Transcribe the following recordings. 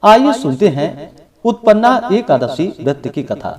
आइए सुनते हैं उत्पन्ना एकादशी व्रत की कथा।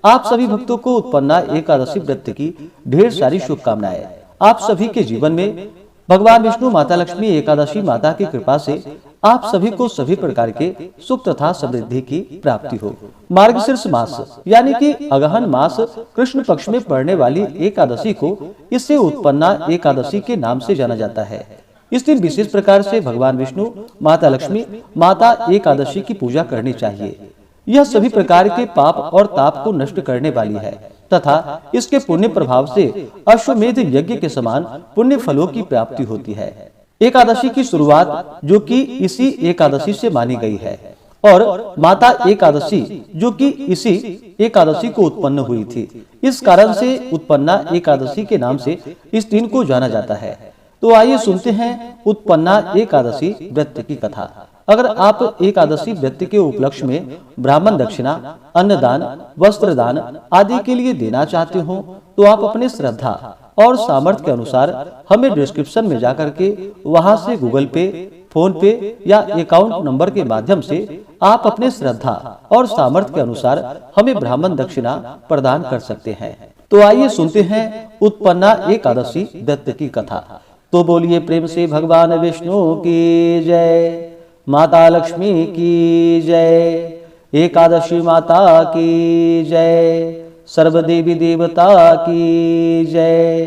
आप सभी भक्तों को उत्पन्ना एकादशी व्रत की ढेर सारी शुभकामनाएं। आप सभी के जीवन में भगवान विष्णु, माता लक्ष्मी, एकादशी माता की कृपा से आप सभी को सभी प्रकार के सुख तथा समृद्धि की प्राप्ति हो। मार्गशीर्ष मास यानी कि अगहन मास कृष्ण पक्ष में पड़ने वाली एकादशी को इससे उत्पन्ना एकादशी के नाम से जाना जाता है। इस दिन विशेष प्रकार से भगवान विष्णु, माता लक्ष्मी, माता एकादशी की पूजा करनी चाहिए। यह सभी प्रकार के पाप और ताप को नष्ट करने वाली है तथा इसके पुण्य प्रभाव से अश्वमेध यज्ञ के समान पुण्य फलों की प्राप्ति होती है। एकादशी की शुरुआत जो कि इसी एकादशी से मानी गई है और माता एकादशी जो कि इसी एकादशी को उत्पन्न हुई थी, इस कारण से उत्पन्ना एकादशी के नाम से इस दिन को जाना जाता है। तो आइए सुनते हैं उत्पन्ना एकादशी व्रत की कथा। अगर आप एकादशी व्रत के उपलक्ष्य में ब्राह्मण दक्षिणा, अन्नदान, वस्त्रदान आदि के लिए देना चाहते हो तो आप अपने श्रद्धा और सामर्थ्य के अनुसार हमें डिस्क्रिप्शन में जाकर के वहां से गूगल पे, फोन पे या अकाउंट नंबर के माध्यम से आप अपने श्रद्धा और सामर्थ्य के अनुसार हमें ब्राह्मण दक्षिणा प्रदान कर सकते हैं। तो आइए सुनते हैं उत्पन्ना एकादशी व्रत की कथा। तो बोलिए प्रेम से भगवान विष्णु की जय, माता लक्ष्मी की जय, एकादशी माता की जय, सर्वदेवी देवता की जय।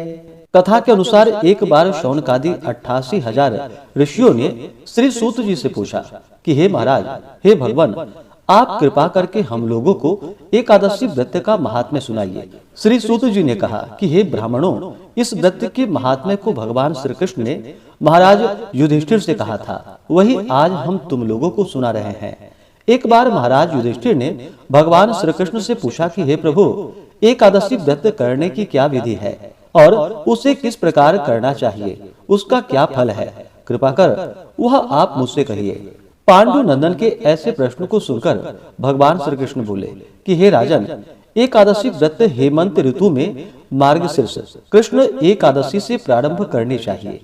कथा के अनुसार एक बार शौनकादि 88,000 ऋषियों ने श्री सूत जी से पूछा कि हे महाराज, हे भगवान, आप कृपा करके हम लोगों को एकादशी व्रत का महात्म्य सुनाइए। श्री सूत जी ने कहा कि हे ब्राह्मणों, इस व्रत के महात्म्य को भगवान श्री कृष्ण ने महाराज युधिष्ठिर से कहा था, वही आज हम तुम लोगों को सुना रहे हैं। एक बार महाराज युधिष्ठिर ने भगवान श्री कृष्ण से पूछा कि हे प्रभु, एकादशी व्रत करने की क्या विधि है और उसे किस प्रकार करना चाहिए, उसका क्या फल है, कृपा कर वह आप मुझसे कहिए। पांडु नंदन के ऐसे प्रश्न को सुनकर भगवान श्री कृष्ण बोले कि हे राजन, एकादशी व्रत हेमंत ऋतु में मार्गशीर्ष कृष्ण एकादशी से प्रारंभ करनी चाहिए।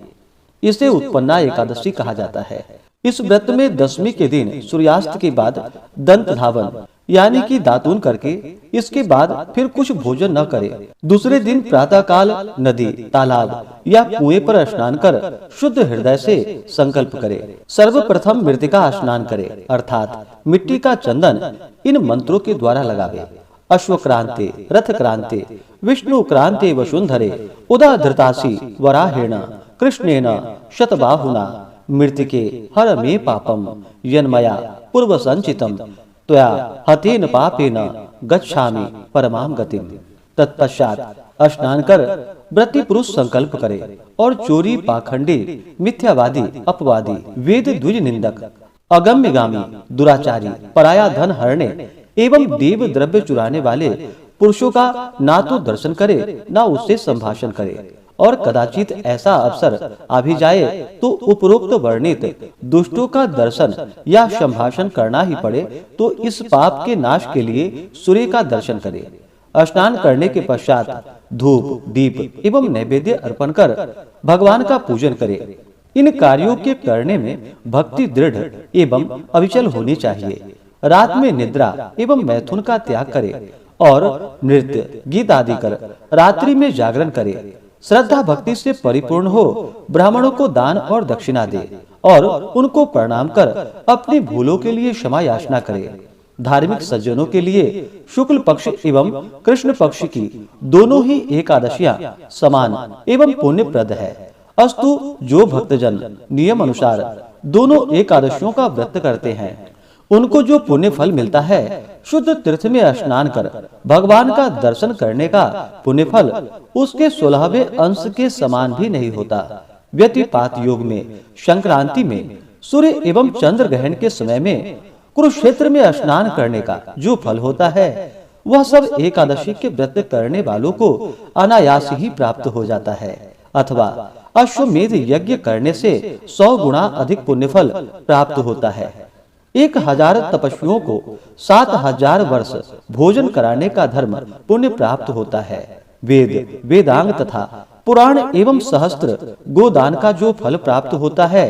इसे उत्पन्ना एकादशी कहा जाता है। इस व्रत में दशमी के दिन सूर्यास्त के बाद दंत धावन यानी कि दातून करके इसके बाद फिर कुछ भोजन न करे। दूसरे दिन प्रातः काल नदी, तालाब या कुएं पर स्नान कर शुद्ध हृदय से संकल्प करे। सर्वप्रथम मृतिका स्नान करे अर्थात मिट्टी का चंदन इन मंत्रों के द्वारा लगावे। अश्वक्रांते, रथक्रांते, विष्णुक्रांते वसुंधरे, उदा धृतासी वराहेण, कृष्णेन शतबाहुना, मृतिके हर मे पापम, यन्मया पूर्व संचितम, त्वया हतेन पापेन गच्छामि परमाम गतिम। तत्पश्चात स्नान कर व्रती पुरुष संकल्प करे और चोरी, पाखंडी, मिथ्यावादी, अपवादी, वेद द्विज निंदक, अगम्यगामी, दुराचारी, पराया धन हरने एवं देव द्रव्य चुराने वाले पुरुषों का ना तो दर्शन करे ना उससे संभाषण करे, और कदाचित ऐसा अवसर आ भी जाए तो उपरोक्त वर्णित दुष्टों का दर्शन या संभाषण करना ही पड़े तो इस पाप के नाश के लिए सूर्य का दर्शन करे। स्नान करने के पश्चात धूप, दीप एवं नैवेद्य अर्पण कर भगवान का पूजन करे। इन कार्यों के करने में भक्ति दृढ़ एवं अविचल होनी चाहिए। रात में निद्रा एवं मैथुन का त्याग करे और नृत्य, गीत आदि कर रात्रि में जागरण करे। श्रद्धा भक्ति से परिपूर्ण हो ब्राह्मणों को दान और दक्षिणा दे और उनको प्रणाम कर अपनी भूलों के लिए क्षमा याचना करे। धार्मिक सज्जनों के लिए शुक्ल पक्ष एवं कृष्ण पक्ष की दोनों ही एकादशियां समान एवं पुण्यप्रद है। अस्तु जो भक्तजन नियम अनुसार दोनों एकादशियों का व्रत करते हैं उनको जो पुण्य फल मिलता है, शुद्ध तीर्थ में स्नान कर भगवान का दर्शन करने का पुण्य फल उसके 16वें अंश के समान भी नहीं होता। व्यतिपात योग में, संक्रांति में, सूर्य एवं चंद्र ग्रहण के समय में कुरुक्षेत्र में स्नान करने का जो फल होता है वह सब एकादशी के व्रत करने वालों को अनायास ही प्राप्त हो जाता है, अथवा अश्वमेध यज्ञ करने से 100 गुना अधिक पुण्य फल प्राप्त होता है। 1000 तपस्वियों को 7000 वर्ष भोजन कराने का धर्म पुण्य प्राप्त होता है। वेद, वेदांग तथा पुराण एवं सहस्त्र गोदान का जो फल प्राप्त होता है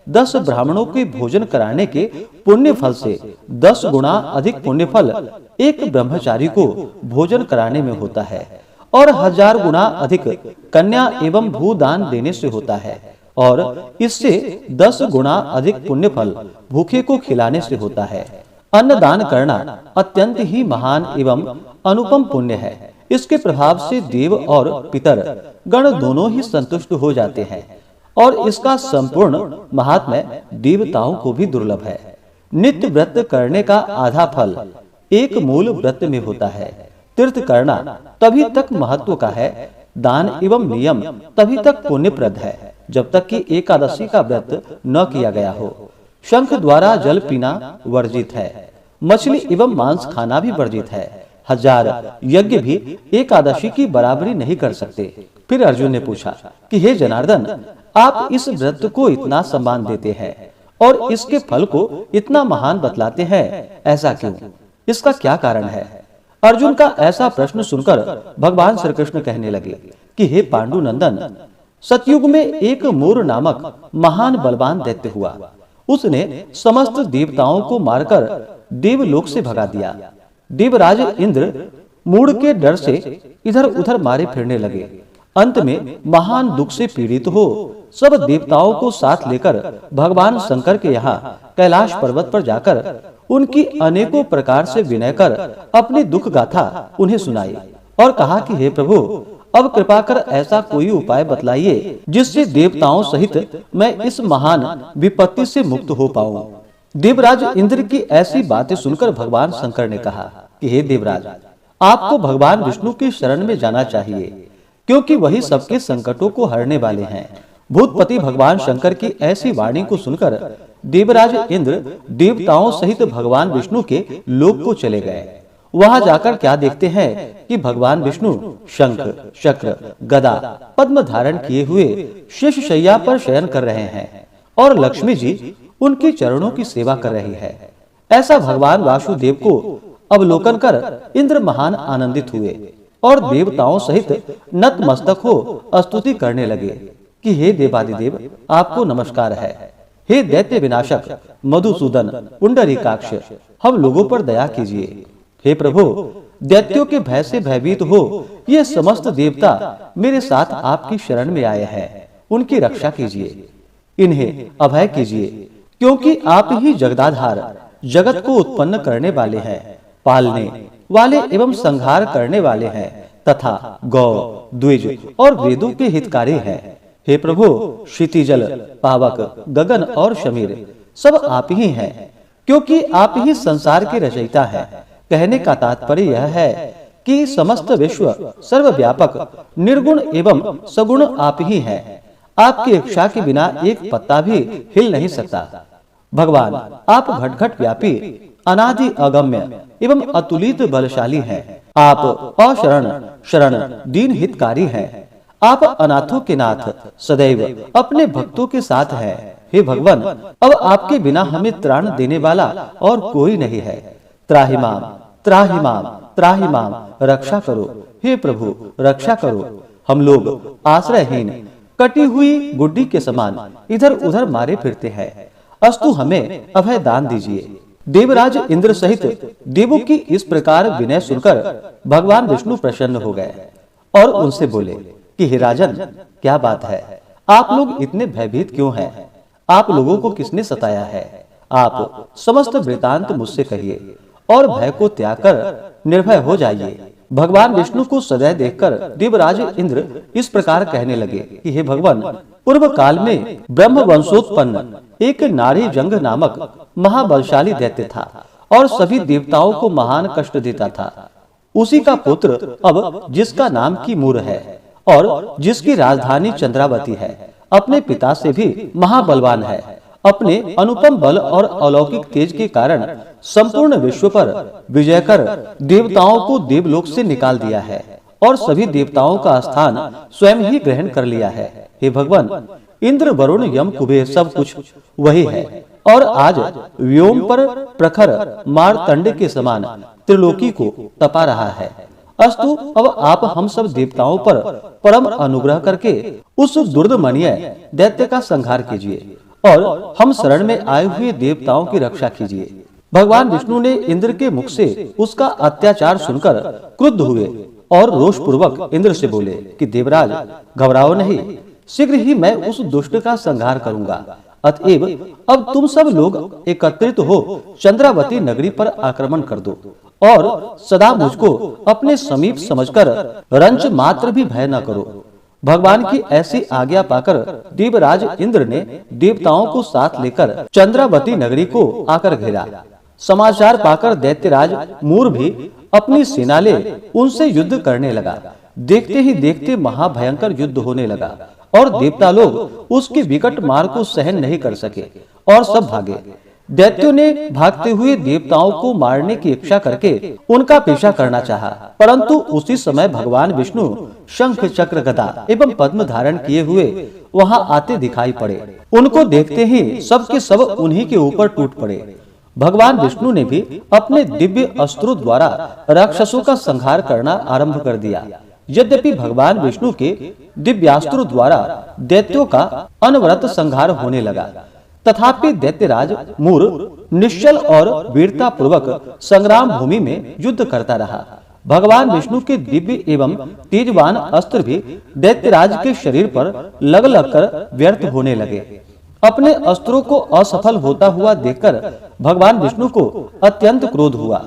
10 ब्राह्मणों के भोजन कराने के पुण्य फल से 10 गुना अधिक पुण्य फल एक ब्रह्मचारी को भोजन कराने में होता है और 1000 गुना अधिक कन्या एवं भूदान देने से होता है और इससे 10 गुना अधिक पुण्य फल भूखे को खिलाने से होता है। अन्नदान करना अत्यंत ही महान एवं अनुपम पुण्य है। इसके प्रभाव से देव और पितर गण दोनों ही संतुष्ट हो जाते हैं और इसका संपूर्ण महात्म्य देवताओं को भी दुर्लभ है। नित्य व्रत करने का आधा फल एक मूल व्रत में होता है। तीर्थ करना तभी तक महत्व का है, दान एवं नियम तभी तक पुण्यप्रद है जब तक कि एकादशी का व्रत न किया गया हो। शंख द्वारा जल पीना वर्जित है, मछली एवं मांस खाना भी वर्जित है। 1000 यज्ञ भी एकादशी की बराबरी नहीं कर सकते। फिर अर्जुन ने पूछा कि हे जनार्दन, आप इस व्रत को इतना सम्मान देते हैं और इसके फल को इतना महान बतलाते हैं, ऐसा क्यों? इसका क्या कारण है? अर्जुन का ऐसा प्रश्न सुनकर भगवान श्री कृष्ण कहने लगे कि हे पांडुनंदन, सतयुग में एक मूर नामक महान बलवान दैत्य हुआ। उसने समस्त देवताओं को मारकर देवलोक से भगा दिया। देवराज इंद्र मूढ़ के डर से इधर उधर मारे फिरने लगे। अंत में महान दुख से पीड़ित हो सब देवताओं को साथ लेकर भगवान शंकर के यहाँ कैलाश पर्वत पर जाकर उनकी अनेकों प्रकार से विनय कर अपनी दुख गाथा उन्हें सुनाई और कहा कि हे प्रभु, अब कृपा कर ऐसा कोई उपाय बतलाइए जिससे देवताओं सहित मैं इस महान विपत्ति से मुक्त हो पाऊं। देवराज इंद्र की ऐसी बातें सुनकर भगवान शंकर ने कहा कि हे देवराज, आपको भगवान विष्णु की शरण में जाना चाहिए, क्योंकि वही सबके संकटों को हरने वाले हैं। भूतपति भगवान शंकर की ऐसी वाणी को सुनकर देवराज इंद्र देवताओं सहित भगवान विष्णु के लोक को चले गए। वहां जाकर क्या देखते हैं कि भगवान विष्णु शंख, चक्र, गदा, पद्म धारण किए हुए शेष शैया पर शयन कर रहे हैं और लक्ष्मी जी उनके चरणों की सेवा कर रही है। ऐसा भगवान वासुदेव को अवलोकन कर इंद्र महान आनंदित हुए और देवताओं सहित नतमस्तक हो स्तुति करने लगे कि हे देवादिदेव, आपको नमस्कार है। हे दैत्य विनाशक मधुसूदन पुंडरीकाक्ष, हम लोगों पर दया कीजिए। हे प्रभु, दैत्यों के भय से भयभीत हो ये समस्त देवता मेरे साथ आपकी शरण में आए हैं, उनकी रक्षा कीजिए, इन्हें अभय कीजिए, क्योंकि आप ही जगदाधार जगत को उत्पन्न करने वाले हैं, पालने वाले एवं संहार करने वाले हैं तथा गौ, द्विज और वेदों के हितकारी हैं। हे प्रभु, क्षितिजल, पावक, गगन और शमीर सब आप ही हैं, क्योंकि आप ही संसार के रचयिता हैं। कहने का तात्पर्य यह है कि समस्त विश्व सर्वव्यापक निर्गुण एवं सगुण आप ही हैं। आपकी इच्छा के बिना एक पत्ता भी हिल नहीं सकता। भगवान, आप घट घट व्यापी, अनादि अगम्य एवं अतुलित बलशाली हैं। आप अशरण शरण दीन हितकारी हैं। आप अनाथों के नाथ सदैव अपने भक्तों के साथ हैं। हे भगवान, अब आपके बिना हमें त्राण देने वाला और कोई नहीं है। त्राहि माम, त्राहि माम, त्राहि माम, रक्षा करो। हे प्रभु, रक्षा करो। हम लोग आश्रयहीन कटी हुई गुड्डी के समान इधर उधर मारे फिरते हैं, अस्तु हमें अभय दान दीजिए। देवराज इंद्र सहित देवों की इस प्रकार विनय सुनकर भगवान विष्णु प्रसन्न हो गए और उनसे बोले कि हे राजन, क्या बात है, आप लोग इतने भयभीत क्यों हैं? आप लोगों को किसने सताया है? आप समस्त वृतांत मुझसे कहिए और भय को त्याग कर निर्भय हो जाइए। भगवान विष्णु को सदैव देखकर देवराज इंद्र इस प्रकार कहने लगे कि हे भगवान, पूर्व काल में ब्रह्म वंशोत्पन्न एक नारी जंग नामक महाबलशाली दैत्य था और सभी देवताओं को महान कष्ट देता था। उसी का पुत्र अब जिसका नाम की मूर है और जिसकी राजधानी चंद्रावती है, अपने पिता से भी महाबलवान है। अपने अनुपम बल और अलौकिक तेज के कारण संपूर्ण विश्व पर विजय कर देवताओं को देवलोक से निकाल दिया है और सभी देवताओं का स्थान स्वयं ही ग्रहण कर लिया है। हे भगवान, इंद्र, वरुण, यम, कुबेर सब कुछ वही है और आज व्योम पर प्रखर मारतंड के समान त्रिलोकी को तपा रहा है। अस्तु, अब आप हम सब देवताओं पर परम अनुग्रह करके उस दुर्दमनीय दैत्य का संहार कीजिए और हम शरण में आए हुए देवताओं की रक्षा कीजिए। भगवान विष्णु ने इंद्र के मुख से उसका अत्याचार सुनकर क्रुद्ध हुए और रोष पूर्वक इंद्र से बोले कि देवराज घबराओ नहीं, शीघ्र ही मैं उस दुष्ट का संहार करूंगा। अतएव अब तुम सब लोग एकत्रित हो चंद्रावती नगरी पर आक्रमण कर दो और सदा मुझको अपने समीप समझकर रंच मात्र भी भय न करो। भगवान की ऐसी आज्ञा पाकर देवराज इंद्र ने देवताओं को साथ लेकर चंद्रावती नगरी को आकर घेरा। समाचार पाकर दैत्यराज मूर भी अपनी सेना ले उनसे युद्ध करने लगा। देखते ही देखते महाभयंकर युद्ध होने लगा और देवता लोग उसके विकट मार को सहन नहीं कर सके और सब भागे। दैत्यों ने भागते हुए देवताओं को मारने की इच्छा करके उनका पीछा करना चाहा, परंतु उसी समय भगवान विष्णु शंख चक्र गदा एवं पद्म धारण किए हुए वहां आते दिखाई पड़े। उनको देखते ही सबके सब उन्हीं के ऊपर टूट पड़े। भगवान विष्णु ने भी अपने दिव्य अस्त्रों द्वारा राक्षसों का संहार करना आरंभ कर दिया। यद्यपि भगवान विष्णु के दिव्यास्त्रों द्वारा दैत्यों का अनवरत संहार होने लगा, तथापि दैत्यराज मूर निश्चल और वीरता पूर्वक संग्राम भूमि में युद्ध करता रहा। भगवान विष्णु के दिव्य एवं तेजवान अस्त्र भी दैत्यराज के शरीर पर लग कर व्यर्थ होने लगे। अपने अस्त्रों को असफल होता हुआ देखकर भगवान विष्णु को अत्यंत क्रोध हुआ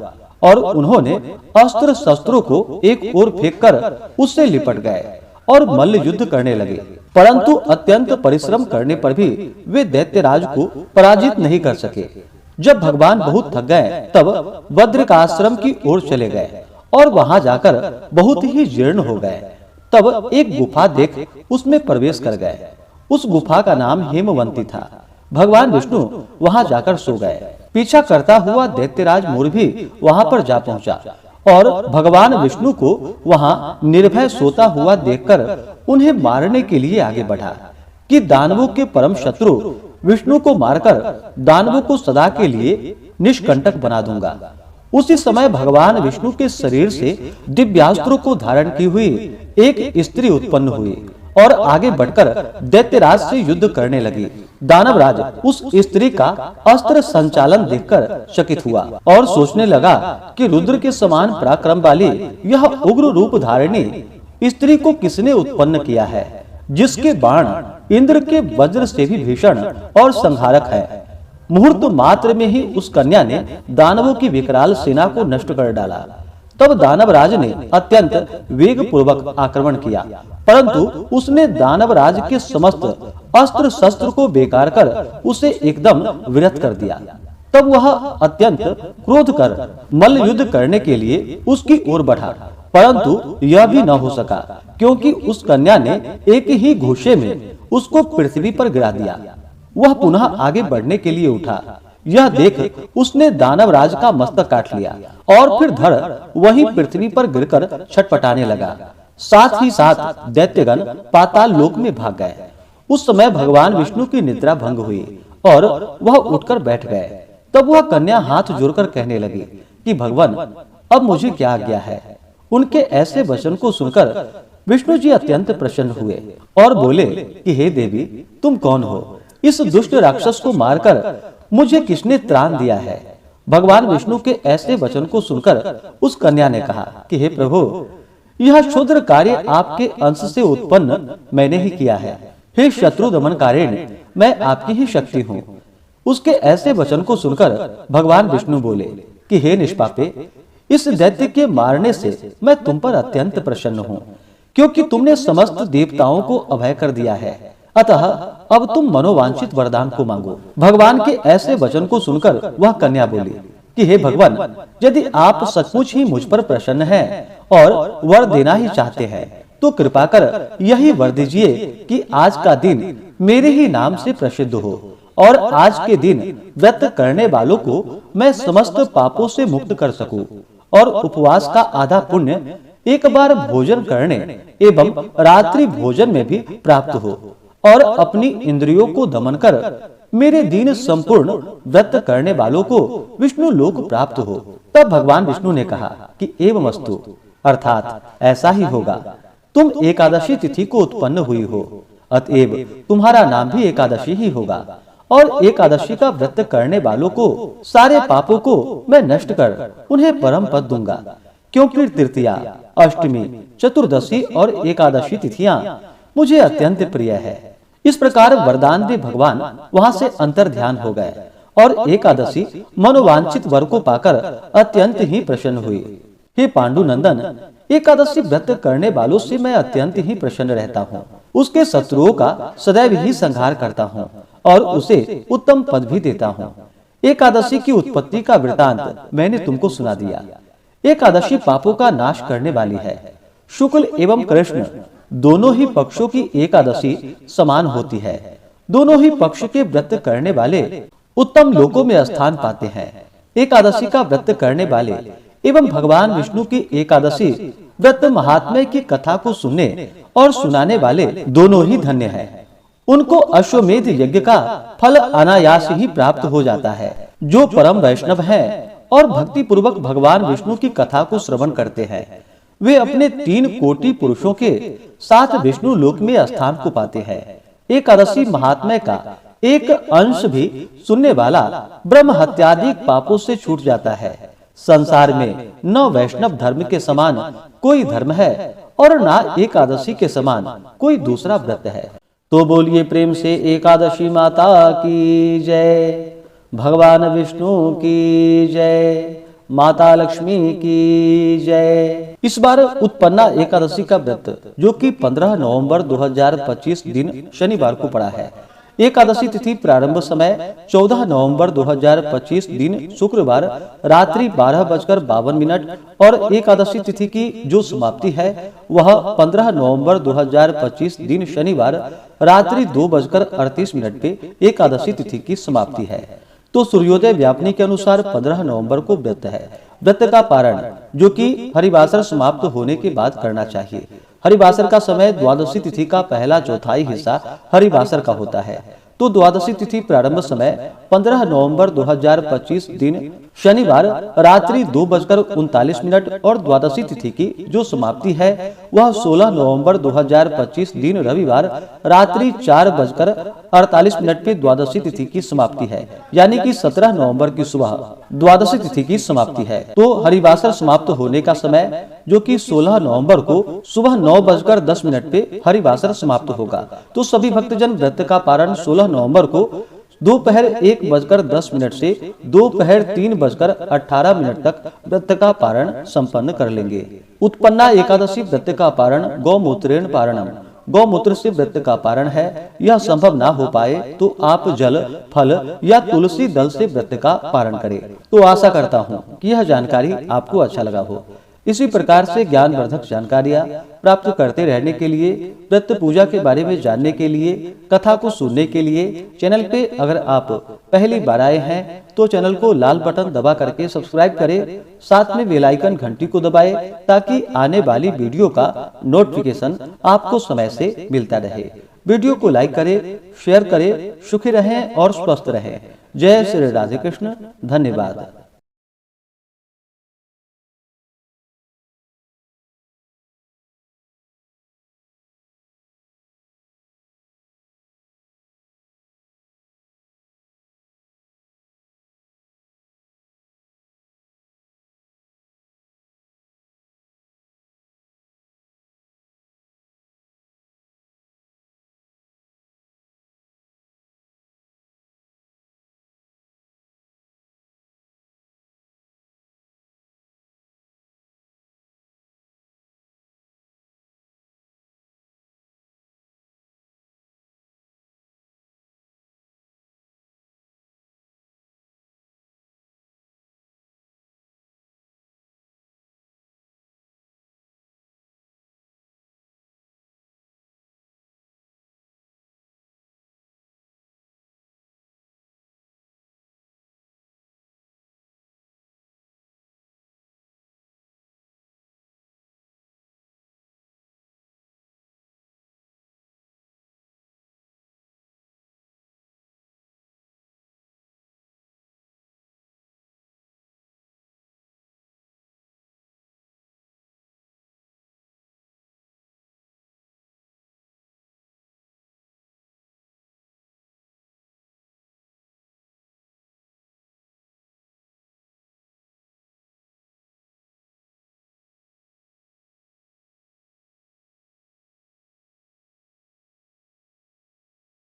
और उन्होंने अस्त्र शस्त्रों को एक ओर फेंककर उससे लिपट गए और मल्ल युद्ध करने लगे। परंतु अत्यंत परिश्रम करने पर भी वे दैत्यराज को पराजित नहीं कर सके। जब भगवान बहुत थक गए तब बद्रिकाश्रम की ओर चले गए और वहां जाकर बहुत ही जीर्ण हो गए। तब एक गुफा देख उसमें प्रवेश कर गए। उस गुफा का नाम हेमवंती था। भगवान विष्णु वहां जाकर सो गए। पीछा करता हुआ दैत्यराज मूर भी वहां पर जा पहुंचा और भगवान विष्णु को वहां निर्भय सोता हुआ देखकर उन्हें मारने के लिए आगे बढ़ा कि दानवों के परम शत्रु विष्णु को मारकर दानवों को सदा के लिए निष्कंटक बना दूंगा। उसी समय भगवान विष्णु के शरीर से दिव्यास्त्रों को धारण की हुई एक स्त्री उत्पन्न हुई और आगे बढ़कर दैत्यराज से युद्ध करने लगी। दानवराज उस स्त्री का अस्त्र संचालन देखकर चकित हुआ और सोचने लगा कि रुद्र के समान पराक्रम वाली यह उग्र रूप धारिणी स्त्री को किसने उत्पन्न किया है, जिसके बाण इंद्र के वज्र से भी भीषण और संहारक है। मुहूर्त मात्र में ही उस कन्या ने दानवों की विकराल सेना को नष्ट कर डाला। तब दानवराज ने अत्यंत वेग पूर्वक आक्रमण किया, परंतु उसने दानवराज के समस्त अस्त्र शस्त्र को बेकार कर उसे एकदम विरत कर दिया। तब वह अत्यंत क्रोध कर मल्ल युद्ध करने के लिए उसकी ओर बढ़ा, परंतु यह भी न हो सका, क्योंकि उस कन्या ने एक ही घूंसे में उसको पृथ्वी पर गिरा दिया। वह पुनः आगे बढ़ने के लिए उठा। यह देख उसने दानवराज का मस्तक काट लिया और फिर धड़ वहीं पृथ्वी पर गिरकर छटपटाने लगा। साथ ही साथ दैत्यगण पाताल लोक में भाग गए। उस समय भगवान विष्णु की निद्रा भंग हुई और वह उठकर बैठ गए। तब वह कन्या हाथ जोड़कर कहने लगी कि भगवान, अब मुझे क्या आज्ञा है। उनके ऐसे वचन को सुनकर विष्णु जी अत्यंत प्रसन्न हुए और बोले कि हे देवी, तुम कौन हो? इस दुष्ट राक्षस को मारकर मुझे किसने त्राण दिया है? भगवान विष्णु के ऐसे वचन को सुनकर उस कन्या ने कहा कि हे प्रभु, यह क्षुद्र कार्य आपके अंश से उत्पन्न मैंने ही किया है। हे शत्रु दमनकारिणी, मैं आपकी ही शक्ति हूँ। उसके ऐसे वचन को सुनकर भगवान विष्णु बोले कि हे निष्पापे, इस दैत्य के मारने से मैं तुम पर अत्यंत प्रसन्न हूँ, क्योंकि तुमने समस्त देवताओं को अभय कर दिया है। अतः अब तुम मनोवांछित वरदान को मांगो। भगवान के ऐसे वचन को सुनकर वह कन्या बोली कि हे भगवान, यदि आप सचमुच ही मुझ पर प्रसन्न हैं और वर देना ही चाहते हैं, तो कृपा कर यही वर दीजिए कि आज का दिन मेरे ही नाम से प्रसिद्ध हो और आज के दिन व्रत करने वालों को मैं समस्त पापों से मुक्त कर सकूं और उपवास का आधा पुण्य एक बार भोजन करने एवं रात्रि भोजन में भी प्राप्त हो और अपनी इंद्रियों को दमन कर मेरे दीन संपूर्ण व्रत करने वालों को विष्णु लोक प्राप्त हो। तब भगवान विष्णु ने कहा कि एवमस्तु, अर्थात ऐसा ही होगा। तुम एकादशी तिथि को उत्पन्न हुई हो, अतएव तुम्हारा नाम भी एकादशी ही होगा और एकादशी का व्रत करने वालों को सारे पापों को मैं नष्ट कर उन्हें परम पद दूंगा, क्योंकि तृतीया, अष्टमी, चतुर्दशी और एकादशी तिथियां मुझे अत्यंत प्रिय है। इस प्रकार वरदान में भगवान वहां से अंतर ध्यान हो गए और एकादशी मनोवांछित वर को पाकर अत्यंत ही प्रसन्न हुई। हे पांडुनंदन, एकादशी व्रत करने वालों से मैं अत्यंत ही प्रसन्न रहता हूँ। उसके शत्रुओं का सदैव ही संहार करता हूँ और उसे उत्तम पद भी देता हूँ। एकादशी की उत्पत्ति का वृतांत मैंने तुमको सुना दिया। एकादशी पापों का नाश करने वाली है। शुक्ल एवं कृष्ण दोनों ही पक्षों की एकादशी समान होती है। दोनों ही पक्ष के व्रत करने वाले उत्तम लोकों में स्थान पाते हैं। एकादशी का व्रत करने वाले एवं भगवान विष्णु की एकादशी व्रत महात्म्य की कथा को सुनने और सुनाने वाले दोनों ही धन्य हैं। उनको अश्वमेध यज्ञ का फल अनायास ही प्राप्त हो जाता है। जो परम वैष्णव हैं और भक्ति पूर्वक भगवान विष्णु की कथा को श्रवण करते हैं, वे अपने 3 कोटि पुरुषों के साथ विष्णु लोक में स्थान को पाते हैं। एकादशी महात्म्य का एक अंश भी सुनने वाला ब्रह्म हत्यादि पापों से छूट जाता है। संसार में न वैष्णव धर्म के समान कोई धर्म है और न एकादशी के समान कोई दूसरा व्रत है। तो बोलिए प्रेम से एकादशी माता की जय, भगवान विष्णु की जय, माता लक्ष्मी की जय। इस बार उत्पन्ना एकादशी का व्रत जो कि 15 नवंबर 2025 दिन शनिवार को पड़ा है। एकादशी तिथि प्रारंभ समय 14 नवंबर 2025 दिन शुक्रवार रात्रि 12:52 और एकादशी तिथि की जो समाप्ति है वह 15 नवंबर 2025 दिन शनिवार रात्रि 2:38 पे एकादशी तिथि की समाप्ति है। तो सूर्योदय व्यापनी के अनुसार 15 नवंबर को व्रत है। व्रत का पारण जो कि हरिवासर समाप्त होने के बाद करना चाहिए। हरिवासर का समय द्वादशी तिथि का पहला चौथाई हिस्सा हरिवासर का होता है। तो द्वादशी तिथि प्रारंभ समय 15 नवंबर 2025 दिन शनिवार रात्रि 2:39 और द्वादशी तिथि की जो समाप्ति है वह 16 नवंबर 2025 दिन रविवार रात्रि 4:48 पे द्वादशी तिथि की समाप्ति है। यानी कि 17 नवंबर की सुबह द्वादशी तिथि की समाप्ति है। तो हरिवासर समाप्त होने का समय जो कि 16 नवंबर को सुबह 9:10 पे हरिवासर समाप्त होगा। तो सभी भक्तजन व्रत का पारण 16 नवंबर को दोपहर 1:10 से दोपहर 3:18 तक व्रत का पारण संपन्न कर लेंगे। उत्पन्ना एकादशी व्रत का पारण गौमूत्रेण पारणम, गौमूत्र से व्रत का पारण है। यह संभव ना हो पाए तो आप जल, फल या तुलसी दल से व्रत का पारण करें। तो आशा करता हूँ कि यह जानकारी आपको अच्छा लगा हो। इसी प्रकार से ज्ञानवर्धक जानकारियाँ प्राप्त करते रहने के लिए, व्रत पूजा के बारे में जानने के लिए, कथा को सुनने के लिए चैनल पे अगर आप पहली बार आए हैं तो चैनल को लाल बटन दबा करके सब्सक्राइब करें। साथ में बेल आइकन घंटी को दबाएं ताकि आने वाली वीडियो का नोटिफिकेशन आपको समय से मिलता रहे। वीडियो को लाइक करें, शेयर करें। सुखी रहें और स्वस्थ रहें। जय श्री राधे कृष्ण। धन्यवाद।